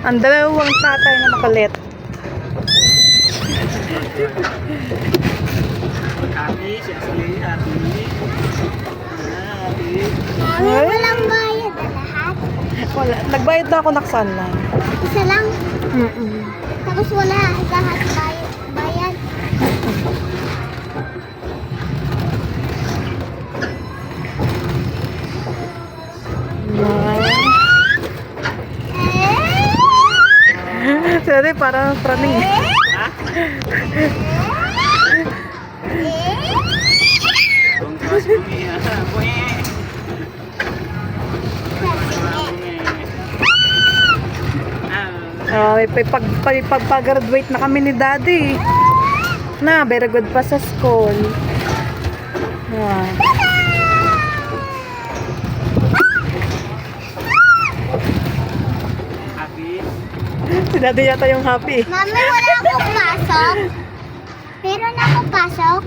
Ang dalawang tatay na makulit. Happy, si Ashley, happy. Happy. Mami, walang bayad na lahat. Wala. Nagbayad na ako naksan na. Isa lang. Mm-mm. Tapos wala lahat bayad. Sorry, parang praning. Kung kas bumi, bumi. May pag-graduate na kami ni Daddy. Na, very good pa sa school. Ah. Happy. Si Daddy yata yung happy. Mami, wala akong pasok. Pero na akong pasok.